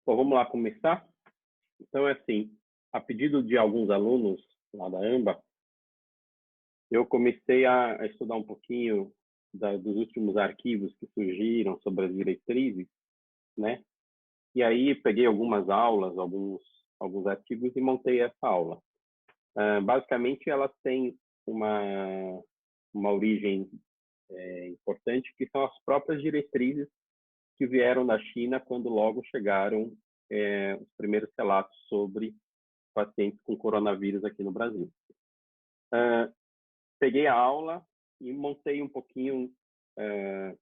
Bom, vamos lá começar? Então, é assim, a pedido de alguns alunos lá da AMBA, eu comecei a estudar um pouquinho dos últimos arquivos que surgiram sobre as diretrizes, né? E aí peguei algumas aulas, alguns artigos e montei essa aula. Basicamente, elas têm uma origem importante, que são as próprias diretrizes que vieram da China quando logo chegaram os primeiros relatos sobre pacientes com coronavírus aqui no Brasil. Peguei a aula e montei um pouquinho,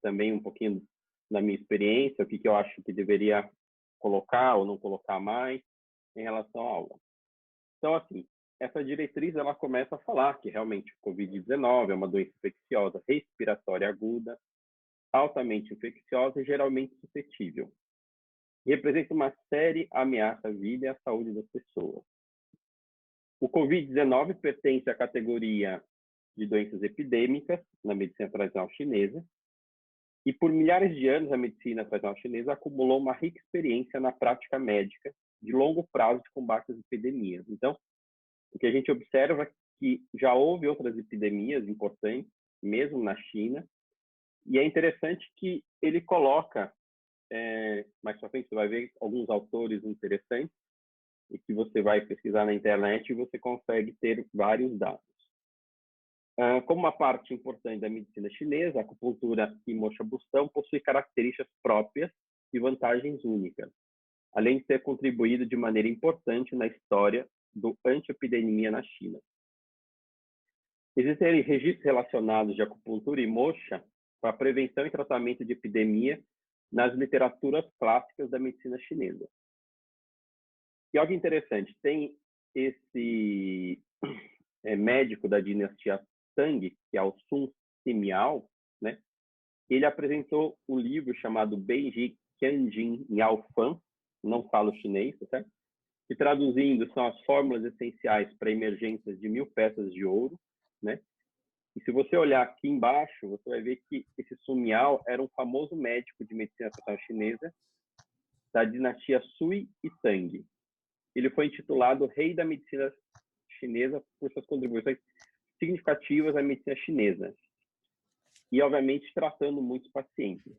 também um pouquinho da minha experiência, o que eu acho que deveria colocar ou não colocar mais em relação à aula. Então, assim, essa diretriz ela começa a falar que realmente o COVID-19 é uma doença infecciosa respiratória aguda, altamente infecciosa e geralmente suscetível. E representa uma séria ameaça à vida e à saúde das pessoas. O COVID-19 pertence à categoria de doenças epidêmicas na medicina tradicional chinesa, e por milhares de anos a medicina tradicional chinesa acumulou uma rica experiência na prática médica de longo prazo de combate às epidemias. Então, o que a gente observa é que já houve outras epidemias importantes, mesmo na China, e é interessante que ele coloca, mais para frente você vai ver alguns autores interessantes, e que você vai pesquisar na internet e você consegue ter vários dados. Como uma parte importante da medicina chinesa, a acupuntura e moxa-bustão possui características próprias e vantagens únicas, além de ter contribuído de maneira importante na história do anti-epidemia na China. Existem registros relacionados de acupuntura e moxa para a prevenção e tratamento de epidemia nas literaturas clássicas da medicina chinesa. E algo interessante, tem esse médico da dinastia Tang, que é o Sun Simiao, né? Ele apresentou um livro chamado Beiji Qianjin Yaofan, não falo chinês, certo? Que traduzindo são as fórmulas essenciais para emergências de 1000 peças de ouro, né? E se você olhar aqui embaixo, você vai ver que esse Sun Miao era um famoso médico de medicina tradicional chinesa da dinastia Sui e Tang. Ele foi intitulado Rei da Medicina Chinesa por suas contribuições significativas à medicina chinesa e, obviamente, tratando muitos pacientes.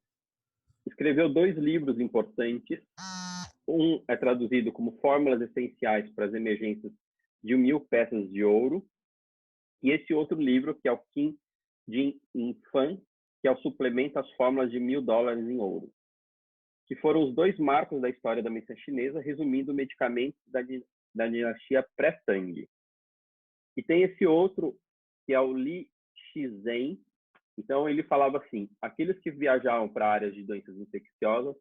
Escreveu 2 livros importantes. Um é traduzido como Fórmulas Essenciais para as Emergências de 1000 Peças de Ouro, e esse outro livro, que é o Qin Jin Fan, que é o suplemento às fórmulas de $1000 em ouro, que foram os 2 marcos da história da medicina chinesa, resumindo medicamentos da dinastia pré-Tang. E tem esse outro, que é o Li Shizhen. Então, ele falava assim, aqueles que viajavam para áreas de doenças infecciosas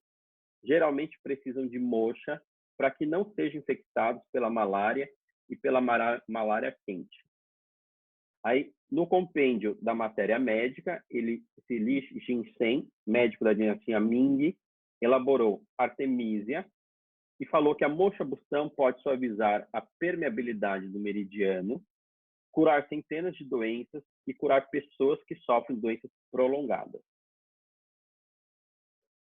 geralmente precisam de moxa para que não sejam infectados pela malária e pela malária quente. Aí, no compêndio da matéria médica, esse Li Shizhen, médico da dinastia Ming, elaborou Artemisia e falou que a moxa-bustão pode suavizar a permeabilidade do meridiano, curar centenas de doenças e curar pessoas que sofrem doenças prolongadas.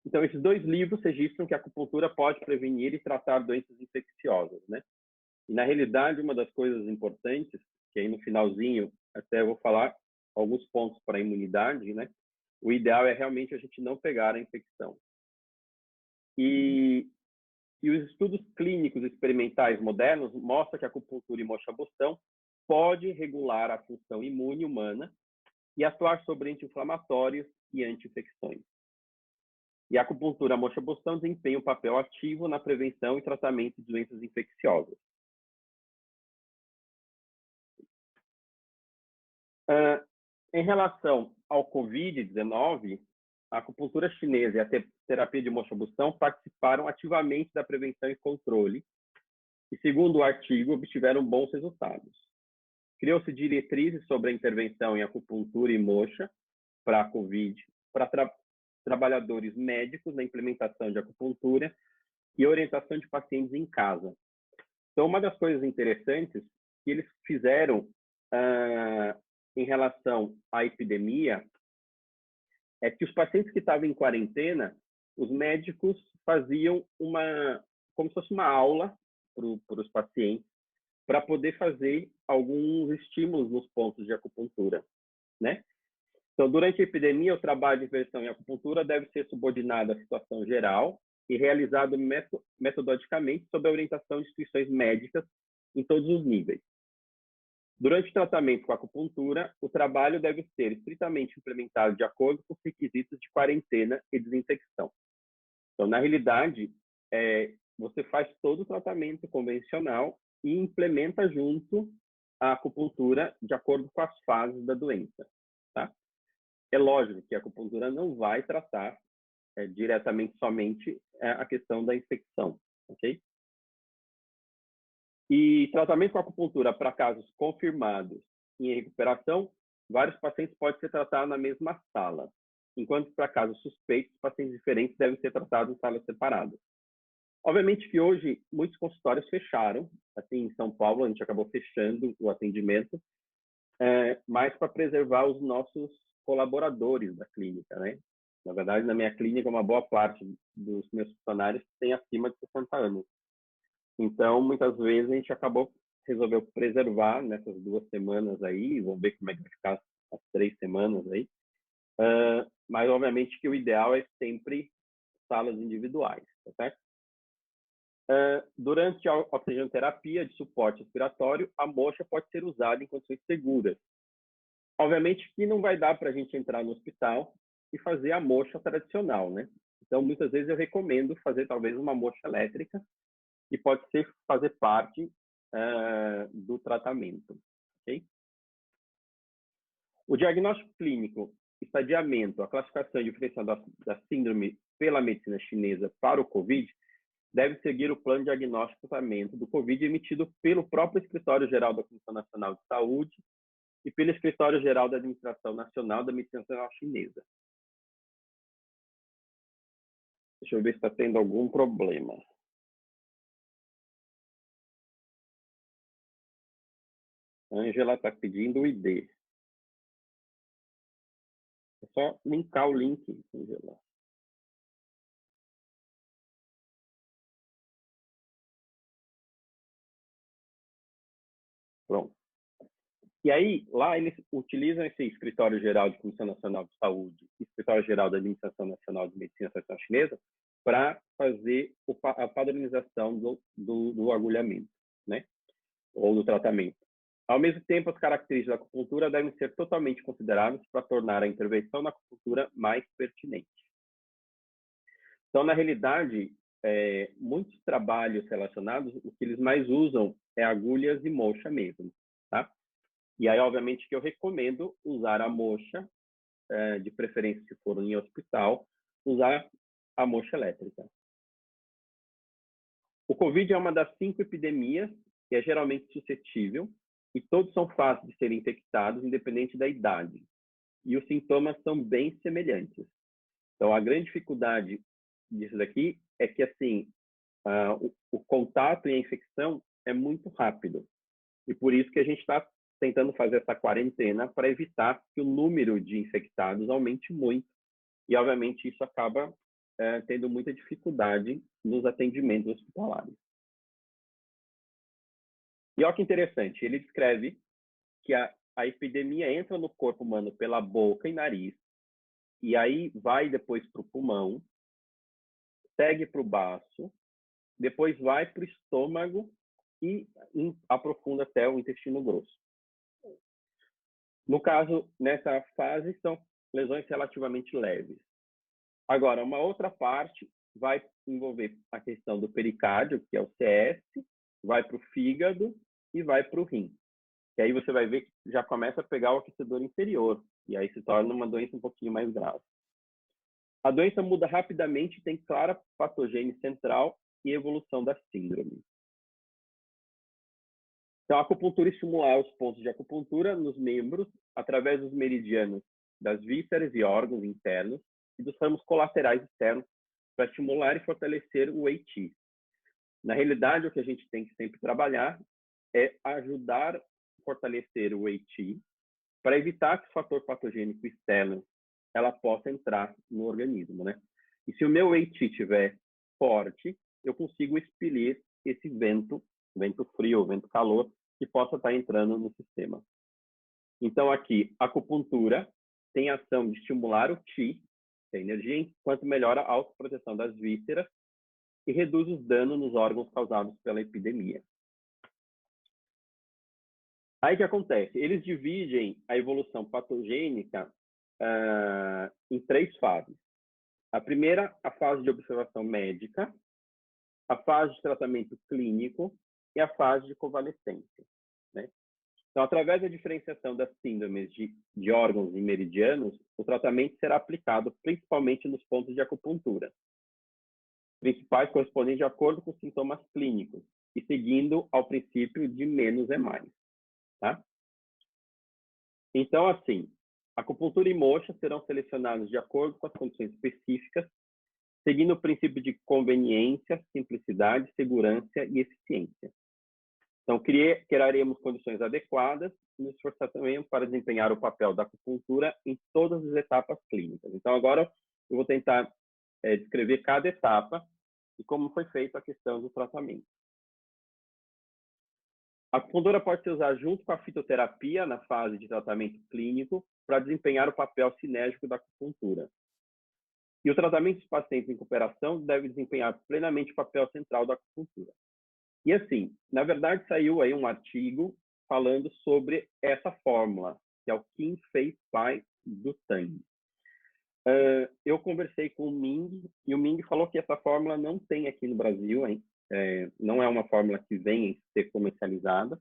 Então, esses 2 livros registram que a acupuntura pode prevenir e tratar doenças infecciosas, né? E, na realidade, uma das coisas importantes, que aí no finalzinho até eu vou falar alguns pontos para a imunidade, né? O ideal é realmente a gente não pegar a infecção. E os estudos clínicos experimentais modernos mostram que a acupuntura e moxa-bustão pode regular a função imune humana e atuar sobre anti-inflamatórios e anti-infecções. E a acupuntura moxa-bustão desempenha um papel ativo na prevenção e tratamento de doenças infecciosas. Em relação ao COVID-19, a acupuntura chinesa e a terapia de moxa-bustão participaram ativamente da prevenção e controle e, segundo o artigo, obtiveram bons resultados. Criou-se diretrizes sobre a intervenção em acupuntura e moxa para a COVID, para trabalhadores médicos na implementação de acupuntura e orientação de pacientes em casa. Então, uma das coisas interessantes que eles fizeram em relação à epidemia é que os pacientes que estavam em quarentena, os médicos faziam como se fosse uma aula para os pacientes, para poder fazer alguns estímulos nos pontos de acupuntura, né? Então, durante a epidemia, o trabalho de inversão em acupuntura deve ser subordinado à situação geral e realizado metodologicamente sob a orientação de instituições médicas em todos os níveis. Durante o tratamento com acupuntura, o trabalho deve ser estritamente implementado de acordo com os requisitos de quarentena e desinfecção. Então, na realidade, você faz todo o tratamento convencional e implementa junto a acupuntura de acordo com as fases da doença, tá? É lógico que a acupuntura não vai tratar diretamente somente a questão da infecção, ok? E tratamento com acupuntura para casos confirmados em recuperação, vários pacientes podem ser tratados na mesma sala, enquanto para casos suspeitos, pacientes diferentes devem ser tratados em salas separadas. Obviamente que hoje muitos consultórios fecharam, assim, em São Paulo a gente acabou fechando o atendimento, mas para preservar os nossos colaboradores da clínica, né? Na verdade, na minha clínica, uma boa parte dos meus funcionários tem acima de 60 anos. Então, muitas vezes, a gente resolveu preservar nessas 2 semanas aí, vamos ver como é que vai ficar as 3 semanas aí, mas, obviamente, que o ideal é sempre salas individuais, tá certo? Durante a oxigenoterapia de suporte respiratório, a moxa pode ser usada em condições seguras. Obviamente que não vai dar para a gente entrar no hospital e fazer a moxa tradicional, né? Então, muitas vezes eu recomendo fazer talvez uma moxa elétrica e pode ser fazer parte do tratamento, ok? O diagnóstico clínico, estadiamento, a classificação e diferenciação da síndrome pela medicina chinesa para o COVID deve seguir o plano de diagnóstico e tratamento do COVID emitido pelo próprio Escritório-Geral da Comissão Nacional de Saúde e pelo Escritório-Geral da Administração Nacional da Medicina Tradicional Chinesa. Deixa eu ver se está tendo algum problema. A Angela está pedindo o ID. É só linkar o link, Angela. Pronto. E aí, lá eles utilizam esse Escritório-Geral de Comissão Nacional de Saúde e Escritório-Geral da Administração Nacional de Medicina Tradicional Chinesa para fazer a padronização do agulhamento, né? Ou do tratamento. Ao mesmo tempo, as características da acupuntura devem ser totalmente consideradas para tornar a intervenção na acupuntura mais pertinente. Então, na realidade, muitos trabalhos relacionados, o que eles mais usam é agulhas e moxa mesmo, tá? E aí, obviamente, que eu recomendo usar a moxa, de preferência se for em hospital, usar a moxa elétrica. O COVID é uma das 5 epidemias que é geralmente suscetível e todos são fáceis de serem infectados, independente da idade. E os sintomas são bem semelhantes. Então, a grande dificuldade disso daqui é que, assim, o contato e a infecção é muito rápido. E por isso que a gente está tentando fazer essa quarentena para evitar que o número de infectados aumente muito. E, obviamente, isso acaba tendo muita dificuldade nos atendimentos hospitalares. E olha que interessante, ele descreve que a epidemia entra no corpo humano pela boca e nariz, e aí vai depois para o pulmão, segue para o baço, depois vai para o estômago e aprofunda até o intestino grosso. No caso, nessa fase, são lesões relativamente leves. Agora, uma outra parte vai envolver a questão do pericárdio, que é o CS, vai para o fígado e vai para o rim. E aí você vai ver que já começa a pegar o aquecedor inferior, e aí se torna uma doença um pouquinho mais grave. A doença muda rapidamente e tem clara patogênese central e evolução da síndrome. Então, a acupuntura estimular os pontos de acupuntura nos membros através dos meridianos das vísceras e órgãos internos e dos ramos colaterais externos para estimular e fortalecer o Wei Qi. Na realidade, o que a gente tem que sempre trabalhar é ajudar a fortalecer o Wei Qi para evitar que o fator patogênico externo ela possa entrar no organismo, né? E se o meu Wei Qi estiver forte, eu consigo expelir esse vento frio, vento calor, que possa estar entrando no sistema. Então, aqui, a acupuntura tem a ação de estimular o Qi, que é a energia, enquanto melhora a autoproteção das vísceras e reduz os danos nos órgãos causados pela epidemia. Aí o que acontece? Eles dividem a evolução patogênica em 3 fases. A primeira, a fase de observação médica, a fase de tratamento clínico e a fase de convalescência, né? Então, através da diferenciação das síndromes de órgãos e meridianos, o tratamento será aplicado principalmente nos pontos de acupuntura, principais correspondentes de acordo com os sintomas clínicos e seguindo ao princípio de menos é mais, tá? Então, assim, acupuntura e moxa serão selecionados de acordo com as condições específicas, seguindo o princípio de conveniência, simplicidade, segurança e eficiência. Então, criaremos condições adequadas e nos esforçaremos para desempenhar o papel da acupuntura em todas as etapas clínicas. Então, agora eu vou tentar descrever cada etapa e como foi feita a questão do tratamento. A acupuntura pode ser usada junto com a fitoterapia na fase de tratamento clínico para desempenhar o papel sinérgico da acupuntura. E o tratamento dos pacientes em recuperação deve desempenhar plenamente o papel central da acupuntura. E assim, na verdade saiu aí um artigo falando sobre essa fórmula, que é o Qin Fei Pai do Tang. Eu conversei com o Ming, e o Ming falou que essa fórmula não tem aqui no Brasil, hein? Não é uma fórmula que vem a ser comercializada,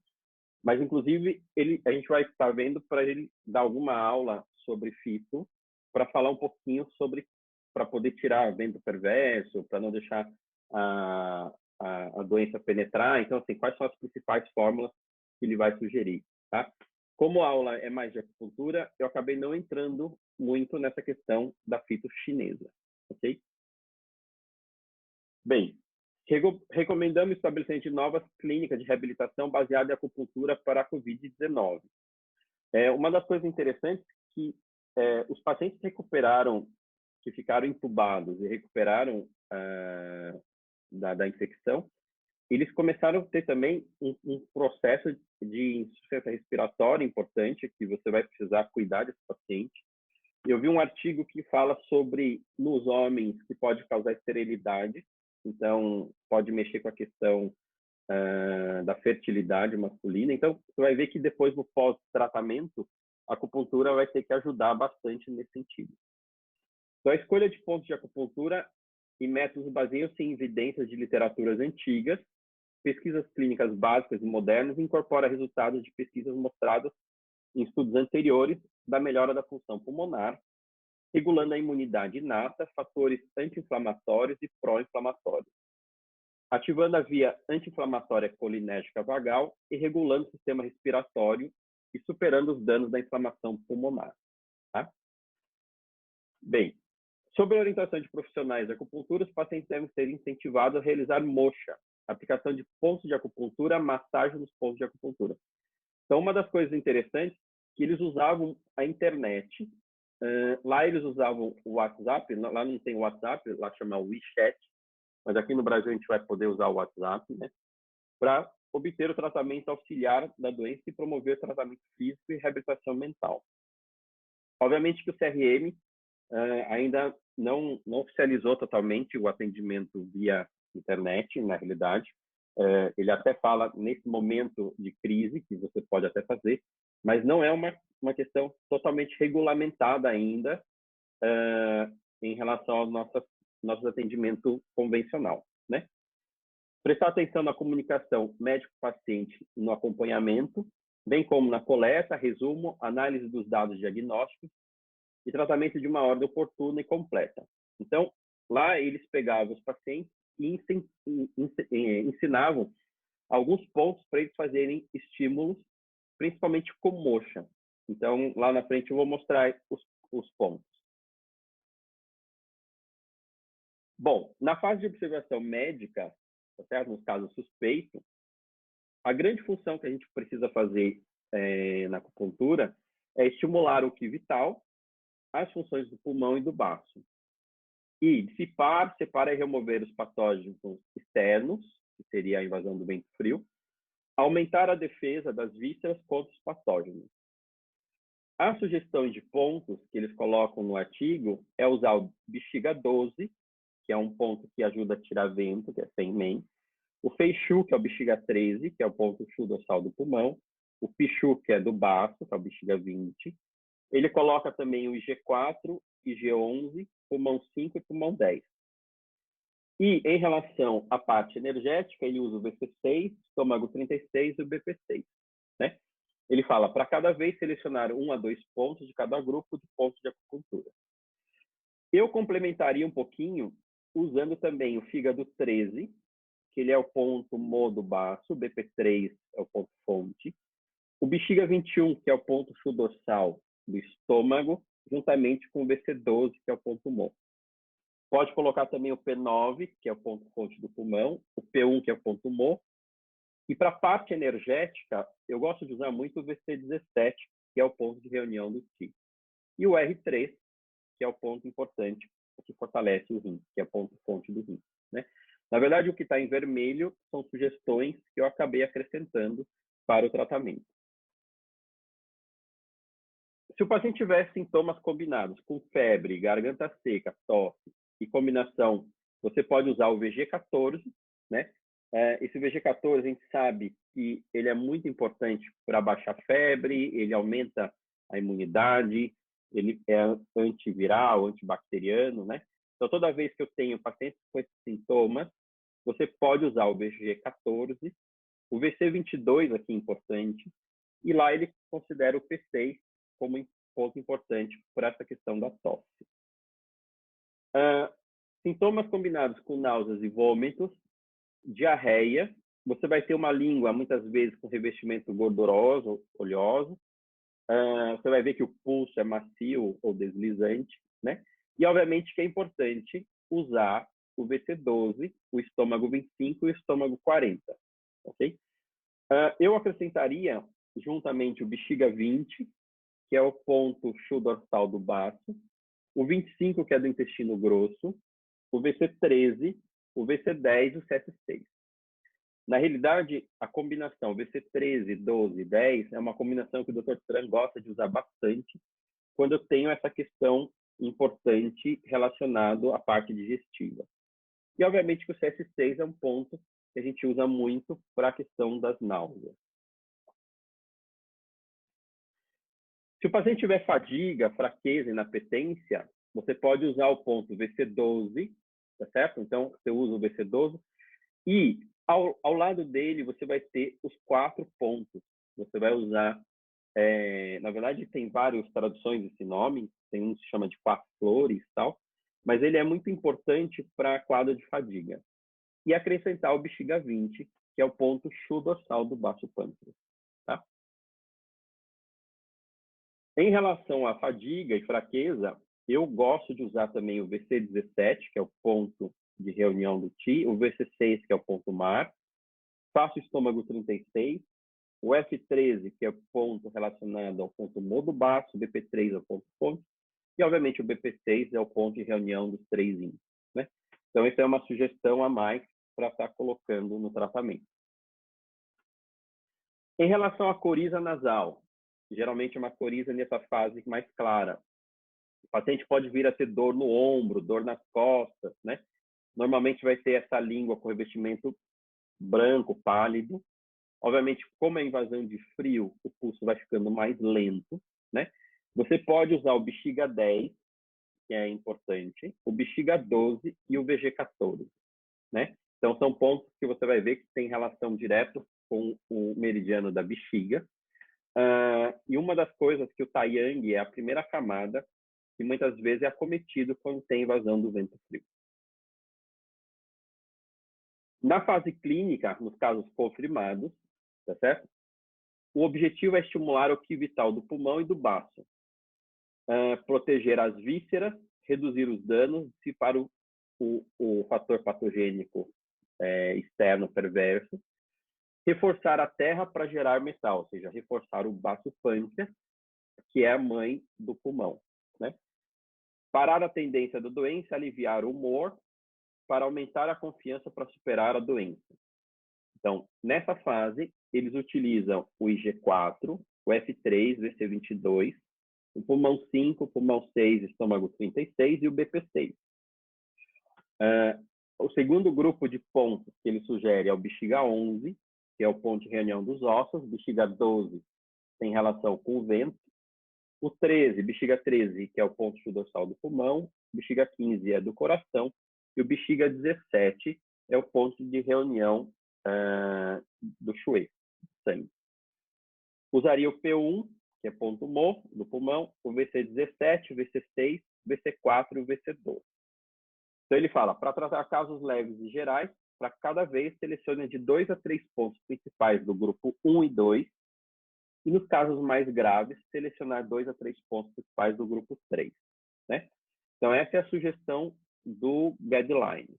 mas inclusive a gente vai estar vendo para ele dar alguma aula sobre fito, para falar um pouquinho sobre, para poder tirar vento perverso, para não deixar a doença penetrar. Então, assim, quais são as principais fórmulas que ele vai sugerir, tá? Como a aula é mais de acupuntura, eu acabei não entrando muito nessa questão da fito chinesa, ok? Bem, recomendamos o estabelecimento de novas clínicas de reabilitação baseadas em acupuntura para a Covid-19. Uma das coisas interessantes é que os pacientes que recuperaram, que ficaram entubados e recuperaram da infecção, eles começaram a ter também um processo de insuficiência respiratória importante, que você vai precisar cuidar desse paciente. Eu vi um artigo que fala sobre, nos homens, que pode causar esterilidade, então pode mexer com a questão da fertilidade masculina. Então, você vai ver que depois, no pós-tratamento, a acupuntura vai ter que ajudar bastante nesse sentido. Então, a escolha de pontos de acupuntura e métodos baseiam-se em evidências de literaturas antigas, pesquisas clínicas básicas e modernas, e incorpora resultados de pesquisas mostradas em estudos anteriores da melhora da função pulmonar, regulando a imunidade inata, fatores anti-inflamatórios e pró-inflamatórios, ativando a via anti-inflamatória colinérgica vagal e regulando o sistema respiratório e superando os danos da inflamação pulmonar, tá? Bem, sob a orientação de profissionais de acupuntura, os pacientes devem ser incentivados a realizar moxa, aplicação de pontos de acupuntura, massagem nos pontos de acupuntura. Então, uma das coisas interessantes é que eles usavam a internet. Lá eles usavam o WhatsApp, lá não tem o WhatsApp, lá chama WeChat, mas aqui no Brasil a gente vai poder usar o WhatsApp, né, para obter o tratamento auxiliar da doença e promover o tratamento físico e reabilitação mental. Obviamente que o CRM ainda não oficializou totalmente o atendimento via internet, na realidade. Ele até fala nesse momento de crise que você pode até fazer, mas não é uma questão totalmente regulamentada ainda em relação ao nosso atendimento convencional, né? Prestar atenção na comunicação médico-paciente no acompanhamento, bem como na coleta, resumo, análise dos dados diagnósticos e tratamento de uma ordem oportuna e completa. Então, lá eles pegavam os pacientes e ensinavam alguns pontos para eles fazerem estímulos, principalmente com moxa. Então, lá na frente eu vou mostrar os pontos. Bom, na fase de observação médica, certo? Nos casos suspeitos, a grande função que a gente precisa fazer na acupuntura é estimular o Qi vital, as funções do pulmão e do baço. E dissipar, separar e remover os patógenos externos, que seria a invasão do vento frio, aumentar a defesa das vísceras contra os patógenos. As sugestões de pontos que eles colocam no artigo é usar o bexiga 12, que é um ponto que ajuda a tirar vento, que é sem men, o feichu, que é o bexiga 13, que é o ponto chu dorsal do pulmão, o pichu, que é do baço, que é o bexiga 20. Ele coloca também o IG4, IG11, pulmão 5 e pulmão 10. E em relação à parte energética, ele usa o VC6, estômago 36 e o BP6. Né? Ele fala, para cada vez selecionar 1 a 2 pontos de cada grupo de pontos de acupuntura. Eu complementaria um pouquinho usando também o fígado 13, que ele é o ponto mo do baço, o BP3 é o ponto fonte, o bexiga 21, que é o ponto chu dorsal do estômago, juntamente com o VC12, que é o ponto mo. Pode colocar também o P9, que é o ponto fonte do pulmão, o P1, que é o ponto mo. E para a parte energética, eu gosto de usar muito o VC17, que é o ponto de reunião do Qi. E o R3, que é o ponto importante, que fortalece o rim, que é o ponto fonte do rim. Né? Na verdade, o que está em vermelho são sugestões que eu acabei acrescentando para o tratamento. Se o paciente tiver sintomas combinados com febre, garganta seca, tosse e combinação, você pode usar o VG14, né? Esse VG14 a gente sabe que ele é muito importante para baixar febre, ele aumenta a imunidade, ele é antiviral, antibacteriano, né? Então, toda vez que eu tenho pacientes com esses sintomas, você pode usar o VG14, o VC22 aqui é importante, e lá ele considera o P6 como um ponto importante para essa questão da tosse. Sintomas combinados com náuseas e vômitos, diarreia, você vai ter uma língua, muitas vezes, com revestimento gorduroso, oleoso. Você vai ver que o pulso é macio ou deslizante, né? E, obviamente, que é importante usar o VC12, o estômago 25 e o estômago 40, ok? Eu acrescentaria, juntamente, o bexiga 20, que é o ponto chu dorsal do baço, o 25, que é do intestino grosso, o VC13, o VC10 e o CS6. Na realidade, a combinação VC13, 12 e 10 é uma combinação que o Dr. Tran gosta de usar bastante quando eu tenho essa questão importante relacionado à parte digestiva. E, obviamente, que o CS6 é um ponto que a gente usa muito para a questão das náuseas. Se o paciente tiver fadiga, fraqueza e inapetência, você pode usar o ponto VC12, tá certo? Então, você usa o VC12 e ao lado dele você vai ter os 4 pontos. Você vai usar, na verdade tem várias traduções desse nome, tem um que se chama de 4 flores e tal, mas ele é muito importante para quadro de fadiga. E acrescentar o bexiga 20, que é o ponto chu dorsal do baço pâncreas, tá? Em relação à fadiga e fraqueza, eu gosto de usar também o VC17, que é o ponto de reunião do Qi, o VC6, que é o ponto mar, faço estômago 36, o F13, que é o ponto relacionado ao ponto mo do baço, o BP3 é o ponto fonte, e, obviamente, o BP6 é o ponto de reunião dos 3 índices, né? Então, essa é uma sugestão a mais para estar colocando no tratamento. Em relação à coriza nasal, geralmente é uma coriza nessa fase mais clara. O paciente pode vir a ter dor no ombro, dor nas costas, né? Normalmente vai ter essa língua com revestimento branco, pálido. Obviamente, como é invasão de frio, o pulso vai ficando mais lento, né? Você pode usar o bexiga 10, que é importante, o bexiga 12 e o VG14, né? Então, são pontos que você vai ver que tem relação direta com o meridiano da bexiga. E uma das coisas que o Taiyang é a primeira camada que muitas vezes é acometido quando tem invasão do vento frio. Na fase clínica, nos casos confirmados, tá certo? O objetivo é estimular o Qi vital do pulmão e do baço, proteger as vísceras, reduzir os danos, dissipar o fator patogênico externo perverso, reforçar a terra para gerar metal, ou seja, reforçar o baço pâncreas, que é a mãe do pulmão, né? parar a tendência da doença, aliviar o humor, para aumentar a confiança para superar a doença. Então, nessa fase, eles utilizam o IG4, o F3, o VC22, o pulmão 5, o pulmão 6, estômago 36 e o BP6. O segundo grupo de pontos que ele sugere é o bexiga 11, que é o ponto de reunião dos ossos, bexiga 12 tem relação com o vento, o 13, bexiga 13, que é o ponto dorsal do pulmão, bexiga 15 é do coração, e o bexiga 17 é o ponto de reunião do chuê, sangue. Usaria o P1, que é ponto Mo, do pulmão, o VC17, o VC6, o VC4 e o VC12. Então, ele fala, para tratar casos leves e gerais, para cada vez, selecione de 2 a 3 pontos principais do grupo 1 e 2, e nos casos mais graves, selecionar 2 a 3 pontos principais do grupo 3. Né? Então, essa é a sugestão do guideline.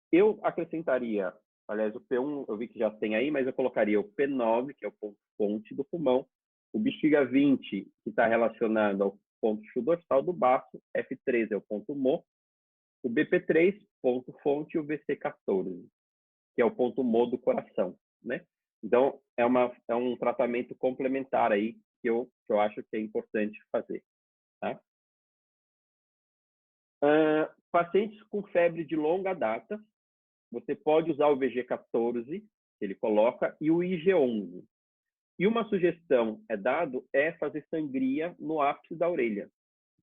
Eu acrescentaria, aliás, o P1 eu vi que já tem aí, mas eu colocaria o P9, que é o ponto fonte do pulmão, o bexiga 20, que está relacionado ao ponto dorsal do baço, F3 é o ponto Mo, o BP3, ponto fonte, e o VC14, que é o ponto Mo do coração, né? Então, é um tratamento complementar aí que eu acho que é importante fazer. Tá? Pacientes com febre de longa data, você pode usar o VG14, que ele coloca, e o IG11. E uma sugestão é fazer sangria no ápice da orelha.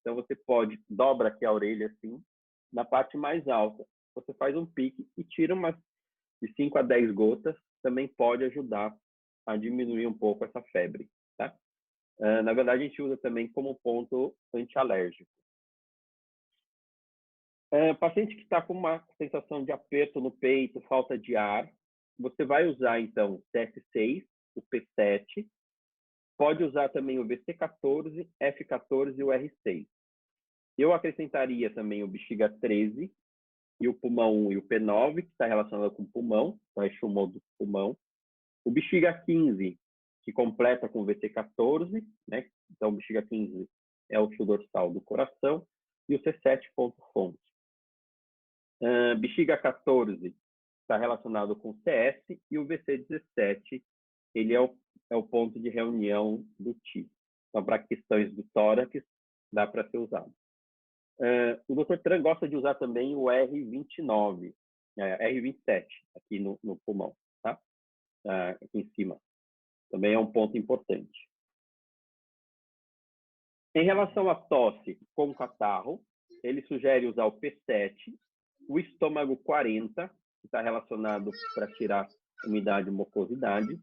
Então, você dobra aqui a orelha assim, na parte mais alta. Você faz um pique e tira umas de 5 a 10 gotas, também pode ajudar a diminuir um pouco essa febre. Tá? Na verdade, a gente usa também como ponto antialérgico. Paciente que está com uma sensação de aperto no peito, falta de ar, você vai usar, então, o TS6, o P7, pode usar também o VC14, F14 e o R6. Eu acrescentaria também o bexiga 13 e o pulmão 1 e o P9, que está relacionado com o pulmão, então é chumô do pulmão. O bexiga 15, que completa com o VC14, né? Então o bexiga 15 é o fio dorsal do coração, e o C7 ponto fonte. Bexiga 14 está relacionado com o CS, e o VC17 ele é o ponto de reunião do TI. Então, para questões do tórax, dá para ser usado. O Dr. Tran gosta de usar também o R29, R27, aqui no pulmão, tá? Aqui em cima. Também é um ponto importante. Em relação à tosse com catarro, ele sugere usar o P7, o estômago 40, que está relacionado para tirar umidade e mucosidade.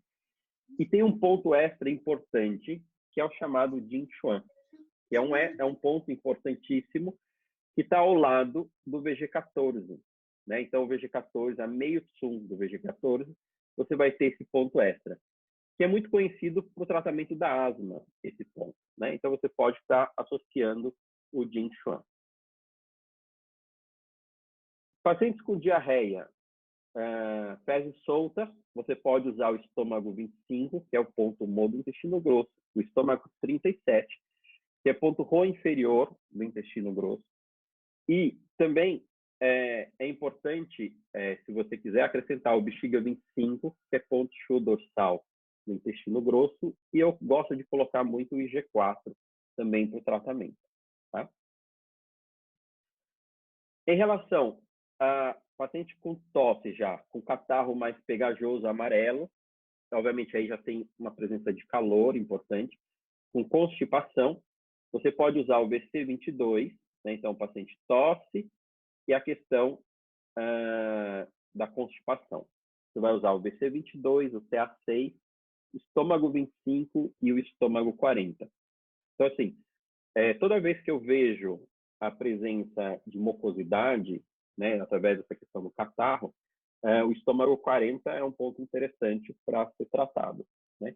E tem um ponto extra importante, que é o chamado Jing Chuan, que é um ponto importantíssimo, que está ao lado do VG14. Né? Então, o VG14, a meio sum do VG14, você vai ter esse ponto extra, que é muito conhecido para o tratamento da asma, esse ponto. Né? Então, você pode estar associando o Jing Chuan. Pacientes com diarreia, fezes soltas, você pode usar o estômago 25, que é o ponto Mo do intestino grosso, o estômago 37, que é ponto Rho inferior do intestino grosso. E também é importante, se você quiser, acrescentar o bexiga 25, que é ponto Chu dorsal do intestino grosso, e eu gosto de colocar muito o IG4 também para o tratamento. Tá? Em relação a paciente com tosse já, com catarro mais pegajoso amarelo, obviamente aí já tem uma presença de calor importante, com constipação, você pode usar o VC22, né? Então o paciente tosse e a questão da constipação. Você vai usar o VC22, o CA6, o estômago 25 e o estômago 40. Então, assim, toda vez que eu vejo a presença de mucosidade, né, através dessa questão do catarro, o estômago 40 é um ponto interessante para ser tratado. Né?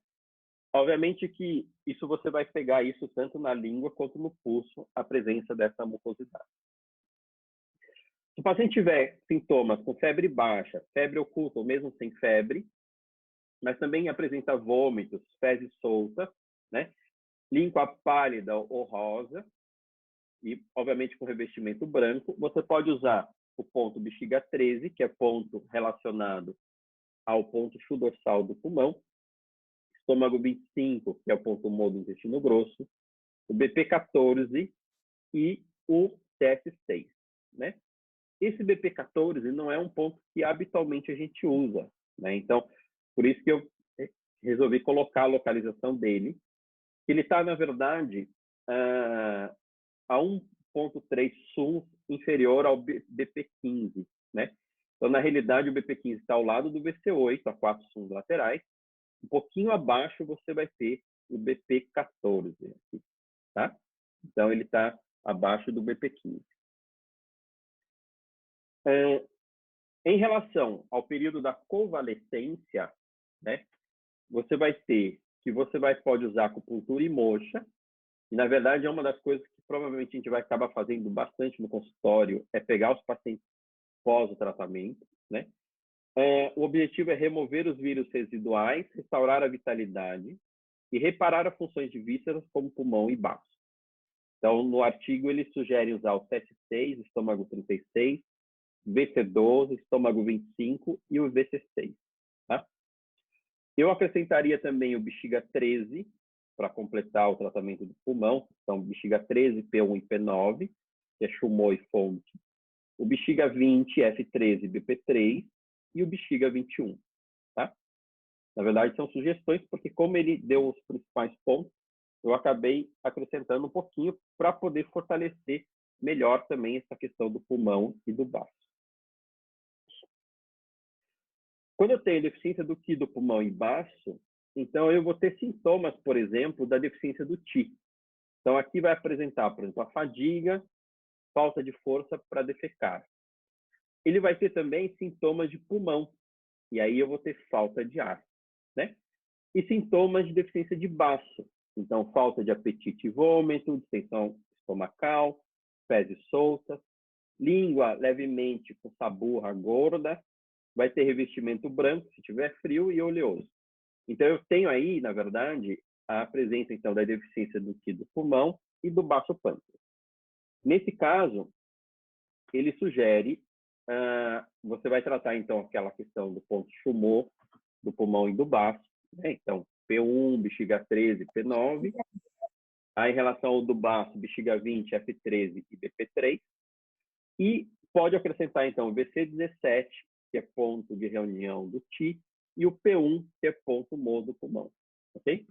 Obviamente que isso você vai pegar isso tanto na língua quanto no pulso, a presença dessa mucosidade. Se o paciente tiver sintomas com febre baixa, febre oculta ou mesmo sem febre, mas também apresenta vômitos, fezes soltas, né? Língua pálida ou rosa, e, obviamente, com revestimento branco. Você pode usar o ponto bexiga 13, que é ponto relacionado ao ponto chu-dorsal do pulmão, estômago 25, que é o ponto mo do intestino grosso, o BP14 e o TS6, né? Esse BP14 não é um ponto que habitualmente a gente usa, né? Então, por isso que eu resolvi colocar a localização dele. Ele está, na verdade, a 1,3 SUM inferior ao BP15, né? Então, na realidade, o BP15 está ao lado do BC8, a 4 SUMs laterais. Um pouquinho abaixo, você vai ter o BP14, aqui, tá? Então, ele está abaixo do BP15. Em relação ao período da convalescência, né? Você vai ter que pode usar acupuntura e moxa. E, na verdade, é uma das coisas que provavelmente a gente vai acabar fazendo bastante no consultório, é pegar os pacientes pós o tratamento, né? O objetivo é remover os vírus residuais, restaurar a vitalidade e reparar as funções de vísceras como pulmão e baço. Então, no artigo, ele sugere usar o TS6, estômago 36, VC12, estômago 25 e o VC6. Tá? Eu acrescentaria também o bexiga 13 para completar o tratamento do pulmão. Então, bexiga 13, P1 e P9, que é Shumo e fonte. O bexiga 20, F13 e BP3 e o bexiga 21. Tá? Na verdade, são sugestões, porque como ele deu os principais pontos, eu acabei acrescentando um pouquinho para poder fortalecer melhor também essa questão do pulmão e do baço. Quando eu tenho deficiência do Qi do pulmão e baço, então eu vou ter sintomas, por exemplo, da deficiência do Qi. Então aqui vai apresentar, por exemplo, a fadiga, falta de força para defecar. Ele vai ter também sintomas de pulmão, e aí eu vou ter falta de ar, né? E sintomas de deficiência de baço, então falta de apetite e vômito, distensão estomacal, fezes soltas, língua levemente com saburra gorda, vai ter revestimento branco, se tiver frio, e oleoso. Então, eu tenho aí, na verdade, a presença, então, da deficiência do Qi do pulmão e do baço pâncreas. Nesse caso, ele sugere, você vai tratar, então, aquela questão do ponto Shumo, do pulmão e do baço, né? Então, P1, bexiga 13, P9. Aí, em relação ao do baço, bexiga 20, F13 e BP3. E pode acrescentar, então, o BC17, que é ponto de reunião do Qi, e o P1, que é ponto mo do pulmão. Ok?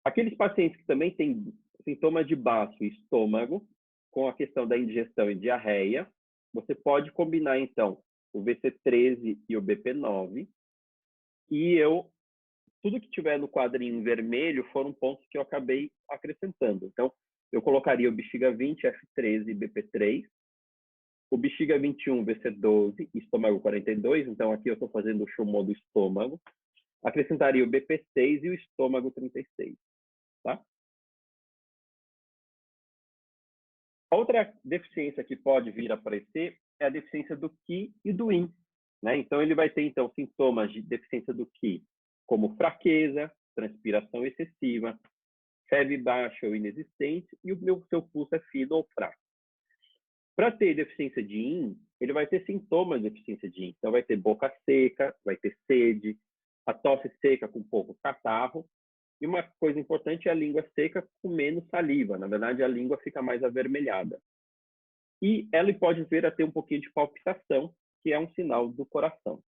Aqueles pacientes que também têm sintomas de baço e estômago, com a questão da indigestão e diarreia, você pode combinar, então, o VC13 e o BP9. E tudo que tiver no quadrinho em vermelho foram pontos que eu acabei acrescentando. Então, eu colocaria o bexiga 20, F13 e BP3. O bexiga 21, VC12, estômago 42, então aqui eu estou fazendo o Shumo do estômago. Acrescentaria o BP6 e o estômago 36. Tá? Outra deficiência que pode vir a aparecer é a deficiência do Qi e do Yin. Né? Então, ele vai ter, então, sintomas de deficiência do Qi, como fraqueza, transpiração excessiva, febre baixa ou inexistente, e o seu pulso é fino ou fraco. Para ter deficiência de Yin, ele vai ter sintomas de deficiência de Yin. Então, vai ter boca seca, vai ter sede, a tosse seca com pouco catarro. E uma coisa importante é a língua seca com menos saliva. Na verdade, a língua fica mais avermelhada. E ela pode vir a ter um pouquinho de palpitação, que é um sinal do coração.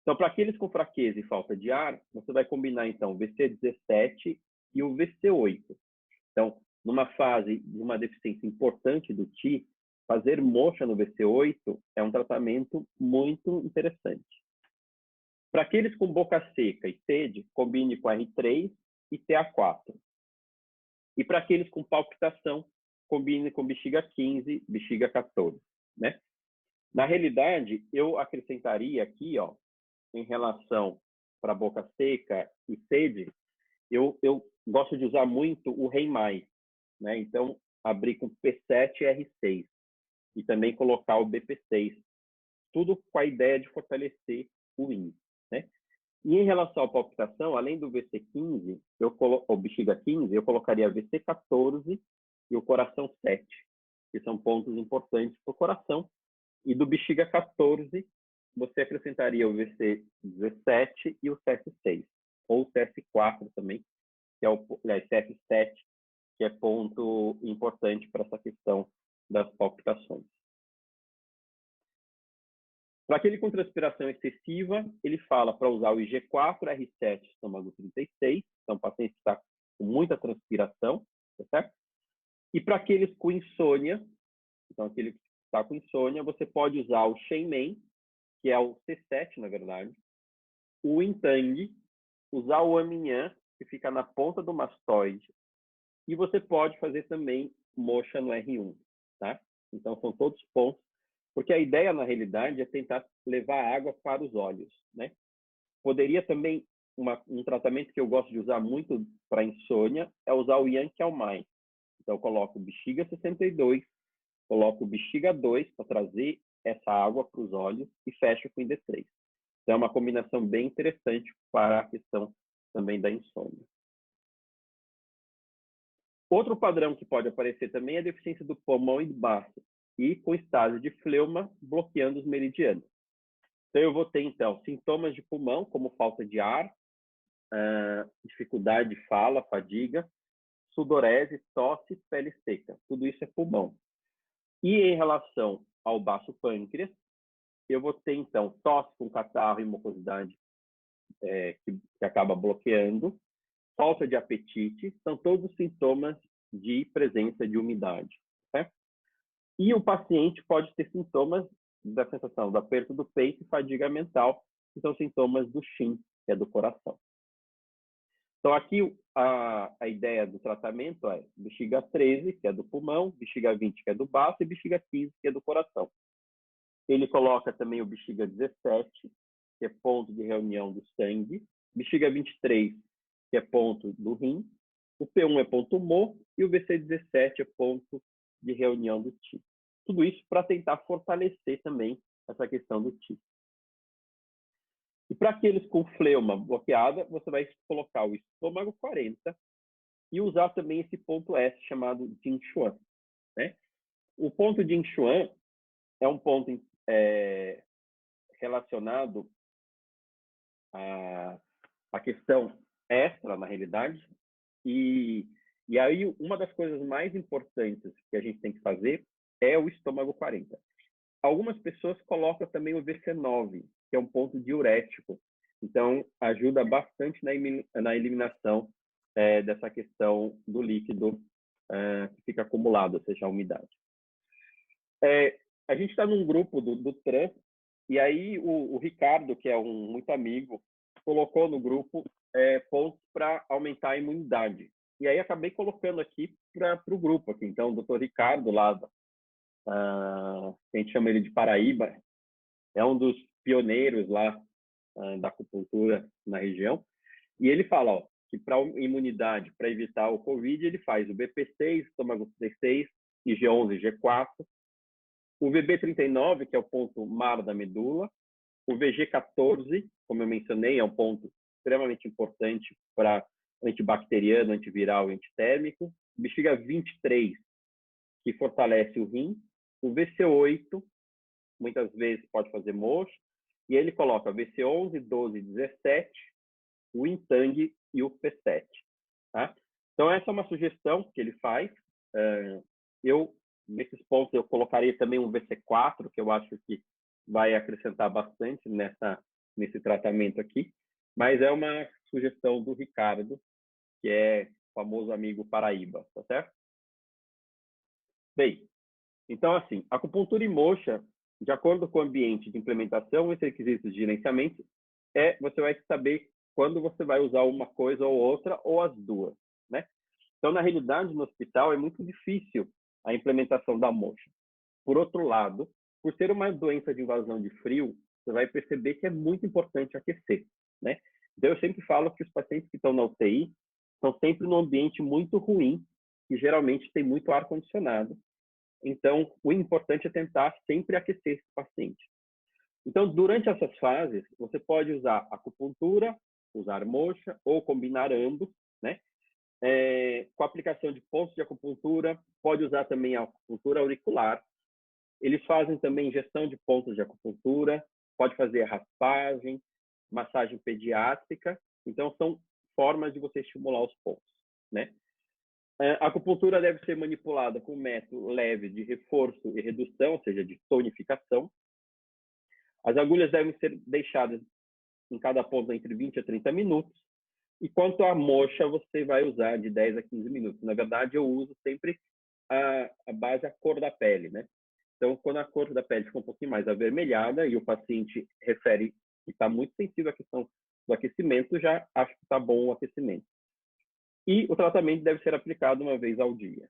Então, para aqueles com fraqueza e falta de ar, você vai combinar, então, o VC17 e o VC8. Então, numa fase de uma deficiência importante do Qi, fazer moxa no VC8 é um tratamento muito interessante. Para aqueles com boca seca e sede, combine com R3 e TA4. E para aqueles com palpitação, combine com bexiga 15, bexiga 14. Né? Na realidade, eu acrescentaria aqui, ó, em relação para boca seca e sede, eu gosto de usar muito o Rei Mai. Né? Então, abrir com P7 e R6. E também colocar o BP6. Tudo com a ideia de fortalecer o Yin. Né? E em relação à palpitação, além do VC15, ou bexiga 15, eu colocaria VC14 e o coração 7, que são pontos importantes para o coração. E do bexiga 14, você acrescentaria o VC17 e o CS6, ou o CS4 também, que é o CS7, que é ponto importante para essa questão das palpitações. Para aquele com transpiração excessiva, ele fala para usar o IG4, R7, estômago 36, então paciente está com muita transpiração, tá certo? E para aqueles com insônia, então aquele que está com insônia, você pode usar o Shenmen, que é o C7, na verdade, o Intang, usar o Aminhan, que fica na ponta do mastoide, e você pode fazer também moxa no R1, tá? Então, são todos pontos, porque a ideia, na realidade, é tentar levar água para os olhos, né? Poderia também, um tratamento que eu gosto de usar muito para insônia, é usar o Yang Qiaomai. Então, eu coloco o bexiga 62, coloco o bexiga 2 para trazer essa água para os olhos e fecho com o ID3. Então, é uma combinação bem interessante para a questão também da insônia. Outro padrão que pode aparecer também é a deficiência do pulmão e do baço, e com estágio de fleuma bloqueando os meridianos. Então, eu vou ter, então, sintomas de pulmão, como falta de ar, dificuldade de fala, fadiga, sudorese, tosse, pele seca. Tudo isso é pulmão. E em relação ao baço pâncreas, eu vou ter, então, tosse com catarro e mucosidade que acaba bloqueando, falta de apetite, são todos sintomas de presença de umidade. Certo? E o paciente pode ter sintomas da sensação do aperto do peito e fadiga mental, que são sintomas do Shin, que é do coração. Então, aqui a ideia do tratamento é bexiga 13, que é do pulmão, bexiga 20, que é do baço, e bexiga 15, que é do coração. Ele coloca também o bexiga 17, que é ponto de reunião do sangue, bexiga 23, que é ponto do rim, o P1 é ponto Mo e o VC17 é ponto de reunião do Ti. Tudo isso para tentar fortalecer também essa questão do Ti. E para aqueles com fleuma bloqueada, você vai colocar o estômago 40 e usar também esse ponto S chamado Jingxuan, né? O ponto de Jingxuan é um ponto relacionado à questão extra, na realidade, e aí uma das coisas mais importantes que a gente tem que fazer é o estômago 40. Algumas pessoas colocam também o VC9, que é um ponto diurético. Então, ajuda bastante na eliminação dessa questão do líquido que fica acumulado, ou seja, a umidade. A gente está num grupo do TRAN, e aí o Ricardo, que é muito amigo, colocou no grupo pontos para aumentar a imunidade. E aí acabei colocando aqui para o grupo. Aqui. Então, o doutor Ricardo, lá, a gente chama ele de Paraíba, é um dos pioneiros lá da acupuntura na região. E ele fala que para imunidade, para evitar o Covid, ele faz o BP6, estômago 36, IG11, G4, o VB39, que é o ponto mar da medula, o VG14, como eu mencionei, é um ponto extremamente importante para antibacteriano, antiviral e antitérmico, o bexiga 23, que fortalece o rim, o VC8, muitas vezes pode fazer mocho, e ele coloca VC11, 12, 17, o Intang e o P7. Tá? Então, essa é uma sugestão que ele faz. Nesses pontos, eu colocaria também um VC4, que eu acho que vai acrescentar bastante nesse tratamento aqui, mas é uma sugestão do Ricardo, que é o famoso amigo Paraíba, tá certo? Bem, então, assim, acupuntura e moxa, de acordo com o ambiente de implementação e os requisitos de gerenciamento, você vai saber quando você vai usar uma coisa ou outra, ou as duas, né? Então, na realidade, no hospital, é muito difícil a implementação da moxa. Por outro lado, por ser uma doença de invasão de frio, você vai perceber que é muito importante aquecer, né? Então, eu sempre falo que os pacientes que estão na UTI estão sempre num ambiente muito ruim, que geralmente tem muito ar-condicionado. Então, o importante é tentar sempre aquecer esse paciente. Então, durante essas fases, você pode usar acupuntura, usar moxa ou combinar ambos, né? Com a aplicação de pontos de acupuntura, pode usar também a acupuntura auricular. Eles fazem também injeção de pontos de acupuntura, pode fazer raspagem, massagem pediátrica. Então, são formas de você estimular os pontos, né? A acupuntura deve ser manipulada com um método leve de reforço e redução, ou seja, de tonificação. As agulhas devem ser deixadas em cada ponto entre 20 a 30 minutos. E quanto à moxa, você vai usar de 10 a 15 minutos. Na verdade, eu uso sempre a base, a cor da pele, né? Então, quando a cor da pele fica um pouquinho mais avermelhada e o paciente refere que está muito sensível à questão do aquecimento, já acho que está bom o aquecimento. E o tratamento deve ser aplicado uma vez ao dia.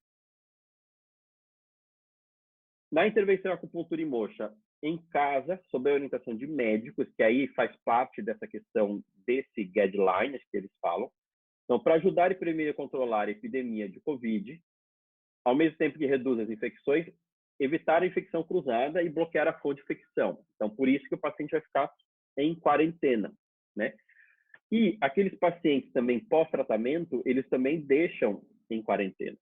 Na intervenção acupuntura e moxa em casa, sob a orientação de médicos, que aí faz parte dessa questão desse guidelines que eles falam. Então, para ajudar e prevenir e controlar a epidemia de Covid, ao mesmo tempo que reduz as infecções, evitar a infecção cruzada e bloquear a fonte de infecção. Então, por isso que o paciente vai ficar em quarentena, né? E aqueles pacientes também pós-tratamento, eles também deixam em quarentena.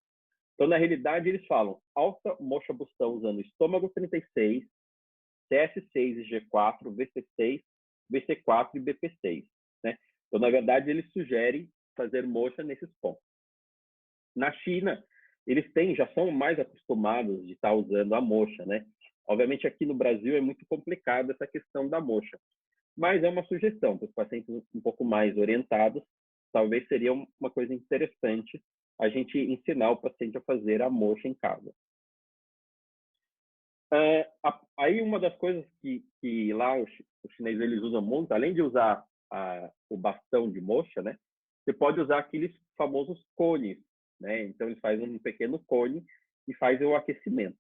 Então, na realidade, eles falam alta moxabustão usando estômago 36, CS6 e G4, VC6, VC4 e BP6, né? Então, na verdade, eles sugerem fazer moxa nesses pontos. Na China, eles já são mais acostumados de estar usando a moxa, né? Obviamente, aqui no Brasil é muito complicado essa questão da moxa, mas é uma sugestão para os pacientes um pouco mais orientados. Talvez seria uma coisa interessante a gente ensinar o paciente a fazer a moxa em casa. Aí uma das coisas que lá os chineses eles usam muito, além de usar o bastão de moxa, né? Você pode usar aqueles famosos cones, né? Então eles fazem um pequeno cone e fazem o aquecimento.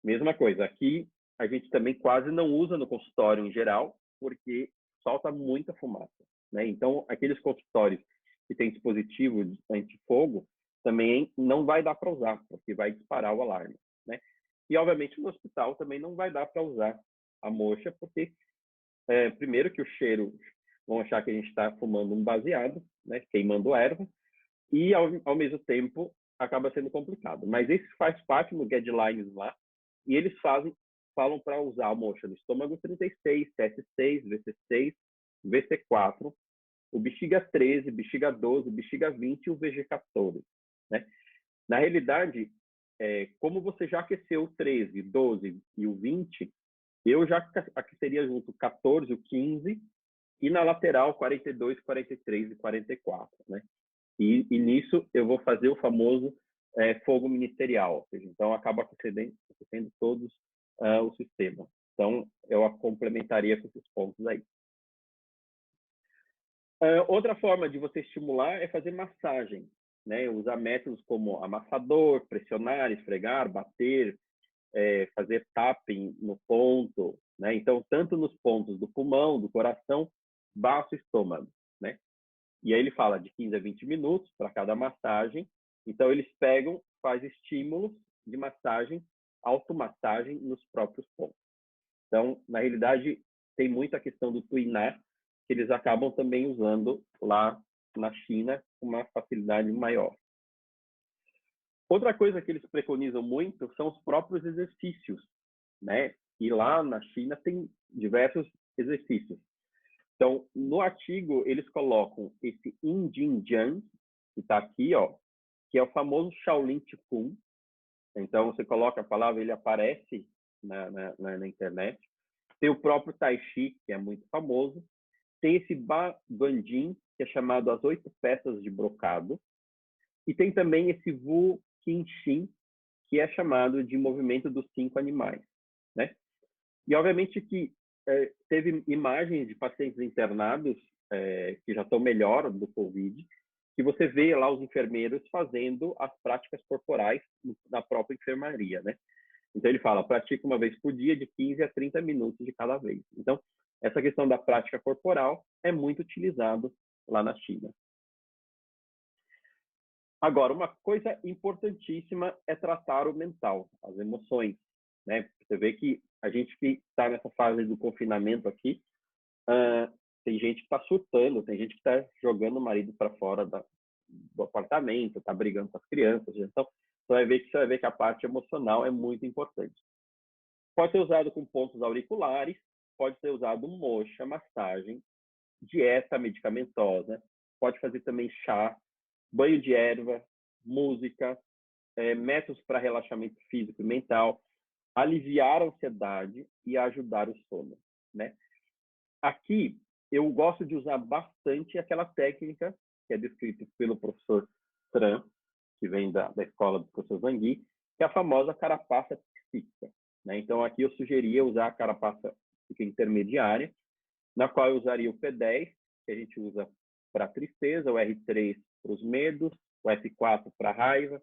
Mesma coisa, aqui a gente também quase não usa no consultório em geral, porque solta muita fumaça, né? Então aqueles consultórios que tem dispositivo antifogo também não vai dar para usar, porque vai disparar o alarme, né? E, obviamente, no hospital também não vai dar para usar a moxa, porque, primeiro, que o cheiro vão achar que a gente está fumando um baseado, né, queimando erva, e, ao mesmo tempo, acaba sendo complicado. Mas isso faz parte do guidelines lá, e eles falam para usar a moxa no estômago 36, CS6, VC6, VC4, o bexiga 13, bexiga 12, bexiga 20 e o VG14, né? Na realidade, como você já aqueceu o 13, 12 e o 20, eu já aqueceria junto o 14, o 15 e na lateral 42, 43 e 44, né? E nisso eu vou fazer o famoso fogo ministerial, ou seja, então acaba aquecendo todos o sistema. Então eu complementaria com esses pontos aí. Outra forma de você estimular é fazer massagem, né? Usar métodos como amassador, pressionar, esfregar, bater, fazer tapping no ponto, né? Então, tanto nos pontos do pulmão, do coração, baço e estômago, né? E aí ele fala de 15 a 20 minutos para cada massagem. Então, eles faz estímulos de massagem, automassagem nos próprios pontos. Então, na realidade, tem muita questão do tuinar, que eles acabam também usando lá na China com uma facilidade maior. Outra coisa que eles preconizam muito são os próprios exercícios, né? E lá na China tem diversos exercícios. Então, no artigo, eles colocam esse Yin Jin Jiang, que está aqui, ó, que é o famoso Shaolin Qigong. Então, você coloca a palavra, ele aparece na internet. Tem o próprio Tai Chi, que é muito famoso. Tem esse Ba Guanjin, que é chamado as 8 peças de brocado. E tem também esse Wu Qin Xin, que é chamado de movimento dos 5 animais, né? E, obviamente, que teve imagens de pacientes internados que já estão melhor do Covid, que você vê lá os enfermeiros fazendo as práticas corporais na própria enfermaria, né? Então, ele fala, pratica uma vez por dia, de 15 a 30 minutos de cada vez. Então, essa questão da prática corporal é muito utilizado lá na China. Agora, uma coisa importantíssima é tratar o mental, as emoções, né? Você vê que a gente que está nessa fase do confinamento aqui, tem gente que está surtando, tem gente que está jogando o marido para fora do apartamento, está brigando com as crianças. Então, você vai ver que a parte emocional é muito importante. Pode ser usado com pontos auriculares, pode ser usado moxa, massagem, dieta medicamentosa, pode fazer também chá, banho de erva, música, métodos para relaxamento físico e mental, aliviar a ansiedade e ajudar o sono, né? Aqui, eu gosto de usar bastante aquela técnica que é descrita pelo professor Tran, que vem da escola do professor Zangui, que é a famosa carapaça psíquica, né? Então, aqui eu sugeria usar a carapaça psíquica intermediária, na qual eu usaria o P10, que a gente usa para tristeza, o R3 para os medos, o F4 para raiva,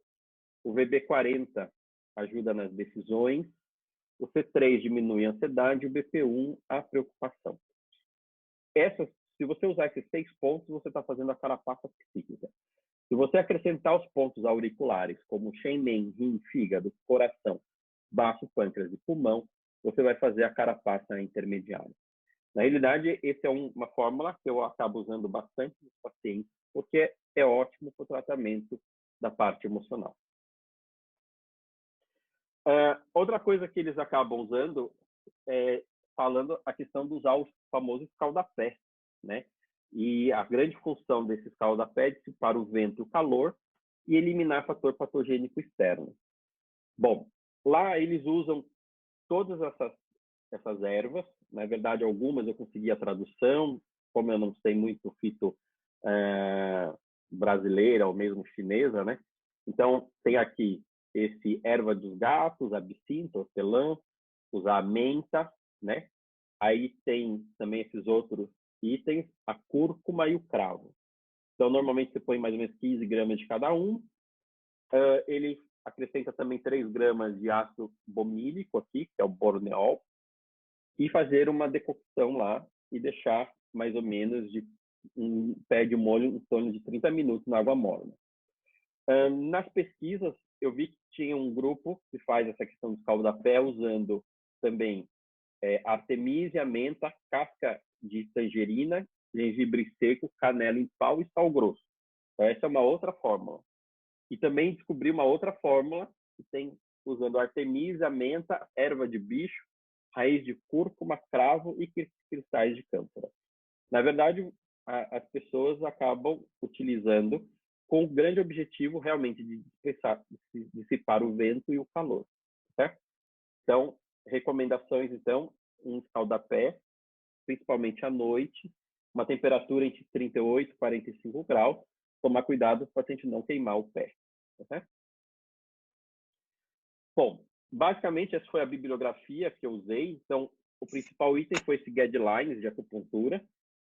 o VB40 ajuda nas decisões, o C3 diminui a ansiedade e o BP1 a preocupação. Se você usar esses 6 pontos, você está fazendo a carapaça psíquica. Se você acrescentar os pontos auriculares, como Shenmen, rim, fígado, coração, baço, pâncreas e pulmão, você vai fazer a carapaça intermediária. Na realidade, essa é uma fórmula que eu acabo usando bastante nos pacientes, porque é ótimo para o tratamento da parte emocional. Outra coisa que eles acabam usando é falando a questão de usar o famoso escaldapé, né? E a grande função desse escaldapé é dissipar o vento e o calor e eliminar fator patogênico externo. Bom, lá eles usam todas essas ervas. Na verdade, algumas eu consegui a tradução, como eu não sei muito fito brasileira ou mesmo chinesa, né? Então, tem aqui esse erva dos gatos, absinto, hortelã, usar a menta, né? Aí tem também esses outros itens, a cúrcuma e o cravo. Então, normalmente você põe mais ou menos 15 gramas de cada um. Ele acrescenta também 3 gramas de ácido bomílico aqui, que é o borneol, e fazer uma decocção lá e deixar mais ou menos de um pé de molho em torno de 30 minutos na água morna. Nas pesquisas, eu vi que tinha um grupo que faz essa questão do escaldapé usando também artemisia, menta, casca de tangerina, gengibre seco, canela em pau e sal grosso. Então, essa é uma outra fórmula. E também descobri uma outra fórmula que tem usando artemisia, menta, erva de bicho, raiz de cúrcuma, cravo e cristais de câmfora. Na verdade, as pessoas acabam utilizando com o grande objetivo realmente de dissipar o vento e o calor, certo? Então, recomendações, então, um escaldapé, principalmente à noite, uma temperatura entre 38 e 45 graus, tomar cuidado para a gente não queimar o pé, certo? Bom, basicamente essa foi a bibliografia que eu usei. Então, o principal item foi esse guidelines de acupuntura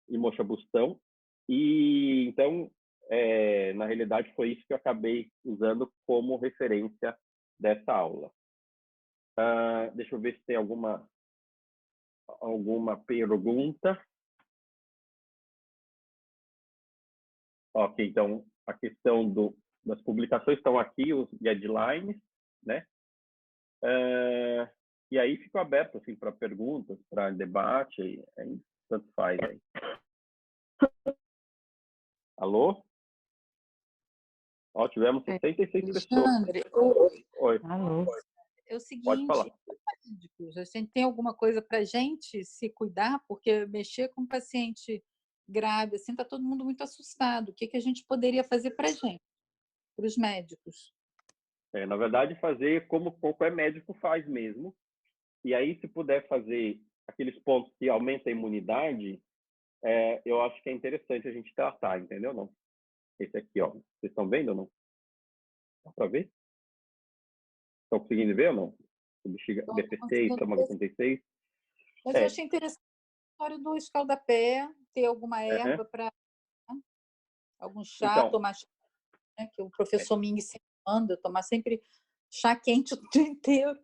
e moxa-bustão. E então, na realidade, foi isso que eu acabei usando como referência dessa aula. Deixa eu ver se tem alguma pergunta. Ok, então a questão das publicações estão aqui, os guidelines, né? E aí fico aberto assim, para perguntas, para debate, aí, tanto faz aí. Alô? Ó, tivemos 66 Alexandre, pessoas. Oi. alô. É o Pode falar. seguinte, médicos, a gente tem alguma coisa para a gente se cuidar? Porque mexer com um paciente grave, assim, está todo mundo muito assustado. O que a gente poderia fazer para a gente, para os médicos? Na verdade, fazer como qualquer médico faz mesmo. E aí, se puder fazer aqueles pontos que aumentam a imunidade, eu acho que é interessante a gente tratar, entendeu? Não? Esse aqui, ó. Vocês estão vendo ou não? Dá para ver? Estão conseguindo ver ou não? O bexiga, Então, BP6, estômago 86. mas eu achei interessante a história do escaldapé, ter alguma erva para algum chá, Então, tomar chá, né, que o professor Ming sempre manda, tomar sempre chá quente o dia inteiro.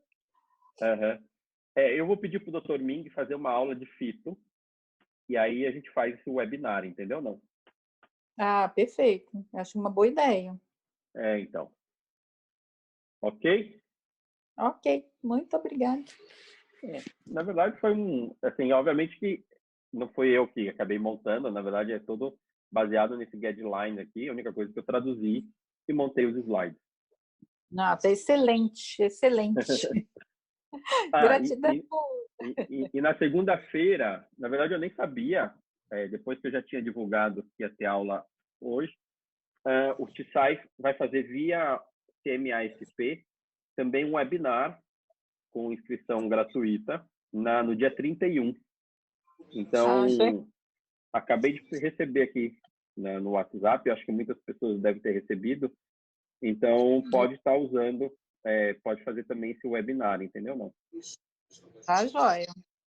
eu vou pedir para o Dr. Ming fazer uma aula de fito, e aí a gente faz esse webinar, entendeu? Não? Ah, perfeito. Acho uma boa ideia. Então. Ok? Ok, muito obrigada. Na verdade, foi assim, obviamente que não foi eu que acabei montando, na verdade é todo baseado nesse guideline aqui, a única coisa que eu traduzi e montei os slides. Nossa, excelente, excelente. Ah, Gratidão. e na segunda-feira, na verdade eu nem sabia, depois que eu já tinha divulgado que ia ter aula hoje, o TSAI vai fazer via CMASP também um webinar com inscrição gratuita no dia 31. Então, acabei de receber aqui, né, no WhatsApp, eu acho que muitas pessoas devem ter recebido, então pode estar usando, pode fazer também esse webinar, entendeu? Não? Tá joia.